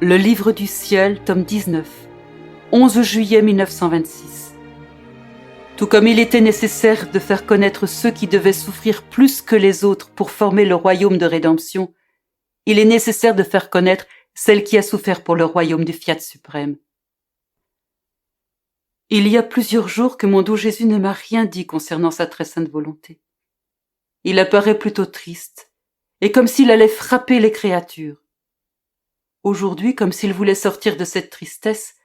Le Livre du Ciel, tome 19, 11 juillet 1926. Tout comme il était nécessaire de faire connaître ceux qui devaient souffrir plus que les autres pour former le royaume de rédemption, il est nécessaire de faire connaître celle qui a souffert pour le royaume du Fiat suprême. Il y a plusieurs jours que mon doux Jésus ne m'a rien dit concernant sa très sainte volonté. Il apparaît plutôt triste, et comme s'il allait frapper les créatures. Aujourd'hui, comme s'il voulait sortir de cette tristesse,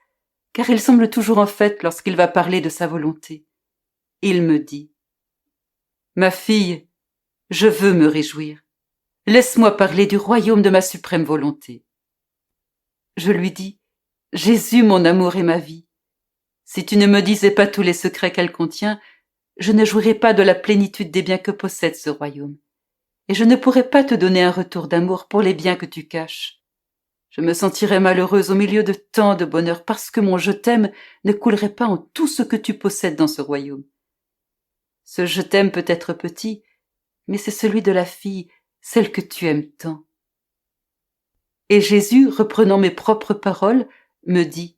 car il semble toujours en fête lorsqu'il va parler de sa volonté. Il me dit : « Ma fille, je veux me réjouir. Laisse-moi parler du royaume de ma suprême volonté. » Je lui dis : « Jésus, mon amour et ma vie, si tu ne me disais pas tous les secrets qu'elle contient, je ne jouirais pas de la plénitude des biens que possède ce royaume, et je ne pourrais pas te donner un retour d'amour pour les biens que tu caches. Je me sentirais malheureuse au milieu de tant de bonheur parce que mon je t'aime ne coulerait pas en tout ce que tu possèdes dans ce royaume. Ce je t'aime peut être petit, mais c'est celui de la fille, celle que tu aimes tant. » Et Jésus, reprenant mes propres paroles, me dit :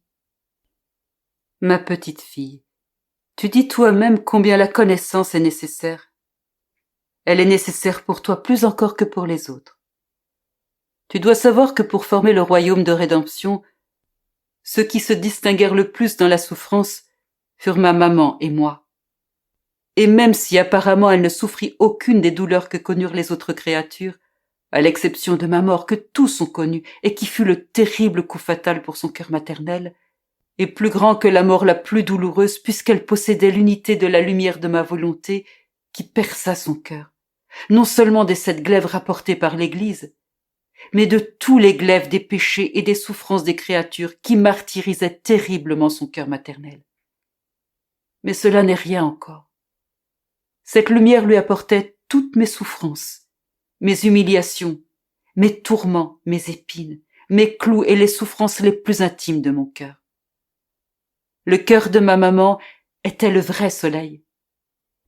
« Ma petite fille, tu dis toi-même combien la connaissance est nécessaire. Elle est nécessaire pour toi plus encore que pour les autres. Tu dois savoir que pour former le royaume de rédemption, ceux qui se distinguèrent le plus dans la souffrance furent ma maman et moi. Et même si apparemment elle ne souffrit aucune des douleurs que connurent les autres créatures, à l'exception de ma mort que tous ont connue et qui fut le terrible coup fatal pour son cœur maternel, et plus grand que la mort la plus douloureuse puisqu'elle possédait l'unité de la lumière de ma volonté qui perça son cœur, non seulement des 7 glaives rapportés par l'Église, mais de tous les glaives des péchés et des souffrances des créatures qui martyrisaient terriblement son cœur maternel. Mais cela n'est rien encore. Cette lumière lui apportait toutes mes souffrances, mes humiliations, mes tourments, mes épines, mes clous et les souffrances les plus intimes de mon cœur. Le cœur de ma maman était le vrai soleil.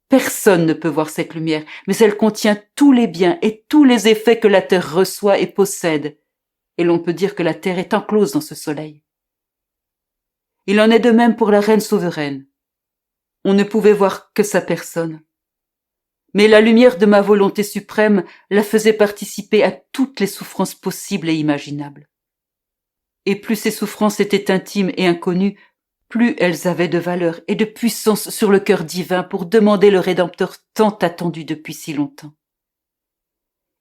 Personne ne peut voir cette lumière, mais elle contient tous les biens et tous les effets que la terre reçoit et possède, et l'on peut dire que la terre est enclose dans ce soleil. Il en est de même pour la reine souveraine. On ne pouvait voir que sa personne. Mais la lumière de ma volonté suprême la faisait participer à toutes les souffrances possibles et imaginables. Et plus ces souffrances étaient intimes et inconnues, plus elles avaient de valeur et de puissance sur le cœur divin pour demander le Rédempteur tant attendu depuis si longtemps.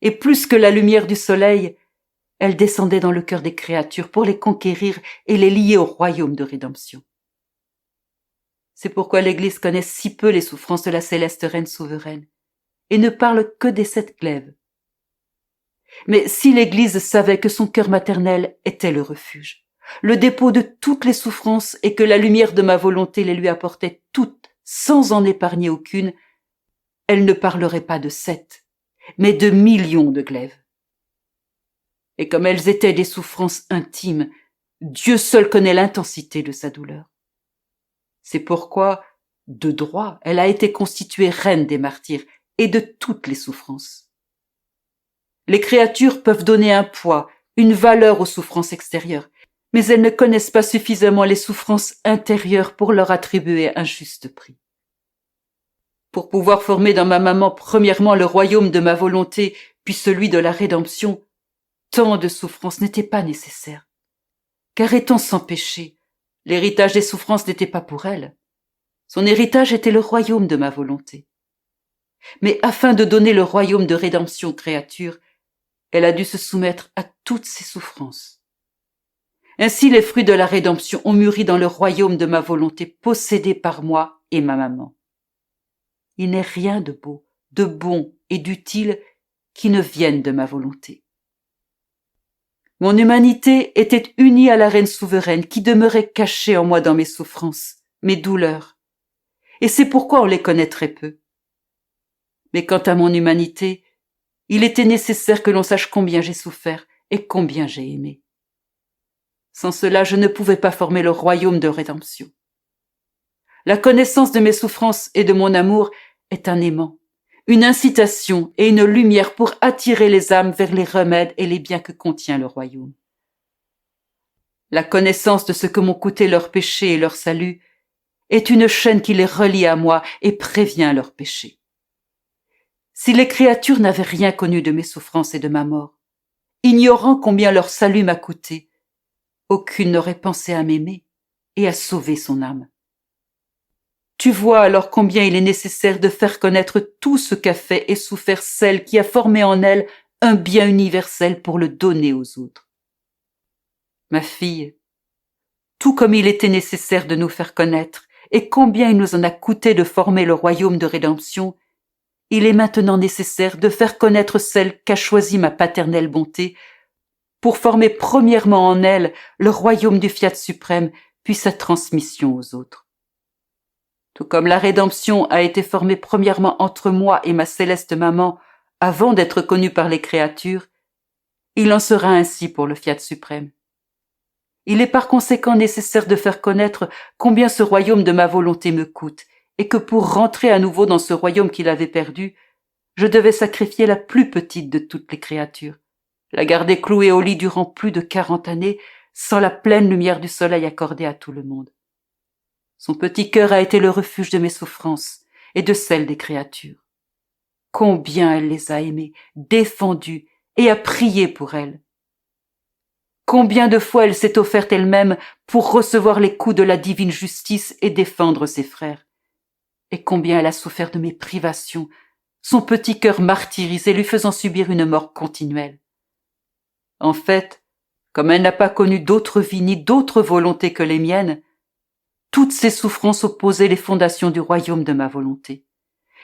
Et plus que la lumière du soleil, elle descendait dans le cœur des créatures pour les conquérir et les lier au royaume de rédemption. C'est pourquoi l'Église connaît si peu les souffrances de la céleste reine souveraine et ne parle que des 7 glaives. Mais si l'Église savait que son cœur maternel était le refuge, le dépôt de toutes les souffrances et que la lumière de ma volonté les lui apportait toutes, sans en épargner aucune, elle ne parlerait pas de 7, mais de millions de glaives. Et comme elles étaient des souffrances intimes, Dieu seul connaît l'intensité de sa douleur. C'est pourquoi, de droit, elle a été constituée reine des martyrs et de toutes les souffrances. Les créatures peuvent donner un poids, une valeur aux souffrances extérieures, mais elles ne connaissent pas suffisamment les souffrances intérieures pour leur attribuer un juste prix. Pour pouvoir former dans ma maman premièrement le royaume de ma volonté, puis celui de la rédemption, tant de souffrances n'étaient pas nécessaires. Car étant sans péché, l'héritage des souffrances n'était pas pour elle. Son héritage était le royaume de ma volonté. Mais afin de donner le royaume de rédemption aux créatures, elle a dû se soumettre à toutes ces souffrances. Ainsi les fruits de la rédemption ont mûri dans le royaume de ma volonté possédé par moi et ma maman. Il n'est rien de beau, de bon et d'utile qui ne vienne de ma volonté. Mon humanité était unie à la reine souveraine qui demeurait cachée en moi dans mes souffrances, mes douleurs, et c'est pourquoi on les connaît très peu. Mais quant à mon humanité, il était nécessaire que l'on sache combien j'ai souffert et combien j'ai aimé. Sans cela, je ne pouvais pas former le royaume de rédemption. La connaissance de mes souffrances et de mon amour est un aimant, une incitation et une lumière pour attirer les âmes vers les remèdes et les biens que contient le royaume. La connaissance de ce que m'ont coûté leurs péchés et leur salut est une chaîne qui les relie à moi et prévient leurs péchés. Si les créatures n'avaient rien connu de mes souffrances et de ma mort, ignorant combien leur salut m'a coûté, aucune n'aurait pensé à m'aimer et à sauver son âme. Tu vois alors combien il est nécessaire de faire connaître tout ce qu'a fait et souffert celle qui a formé en elle un bien universel pour le donner aux autres. Ma fille, tout comme il était nécessaire de nous faire connaître et combien il nous en a coûté de former le royaume de rédemption, il est maintenant nécessaire de faire connaître celle qu'a choisie ma paternelle bonté pour former premièrement en elle le royaume du Fiat suprême puis sa transmission aux autres. Tout comme la rédemption a été formée premièrement entre moi et ma céleste maman avant d'être connue par les créatures, il en sera ainsi pour le Fiat suprême. Il est par conséquent nécessaire de faire connaître combien ce royaume de ma volonté me coûte et que pour rentrer à nouveau dans ce royaume qu'il avait perdu, je devais sacrifier la plus petite de toutes les créatures, la garder clouée au lit durant plus de 40 années sans la pleine lumière du soleil accordée à tout le monde. Son petit cœur a été le refuge de mes souffrances et de celles des créatures. Combien elle les a aimées, défendues et a prié pour elles. Combien de fois elle s'est offerte elle-même pour recevoir les coups de la divine justice et défendre ses frères. Et combien elle a souffert de mes privations, son petit cœur martyrisé lui faisant subir une mort continuelle. En fait, comme elle n'a pas connu d'autre vie ni d'autre volonté que les miennes, toutes ces souffrances opposaient les fondations du royaume de ma volonté.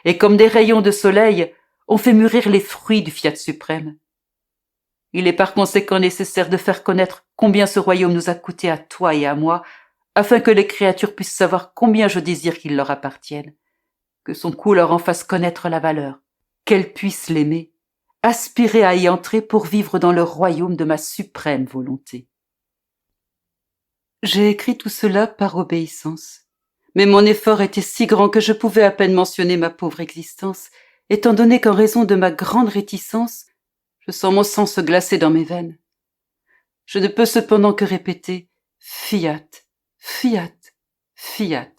Et comme des rayons de soleil, ont fait mûrir les fruits du Fiat suprême. Il est par conséquent nécessaire de faire connaître combien ce royaume nous a coûté à toi et à moi, afin que les créatures puissent savoir combien je désire qu'il leur appartienne, que son coup leur en fasse connaître la valeur, qu'elles puissent l'aimer, aspirer à y entrer pour vivre dans le royaume de ma suprême volonté. J'ai écrit tout cela par obéissance, mais mon effort était si grand que je pouvais à peine mentionner ma pauvre existence, étant donné qu'en raison de ma grande réticence, je sens mon sang se glacer dans mes veines. Je ne peux cependant que répéter « Fiat, Fiat, Fiat ».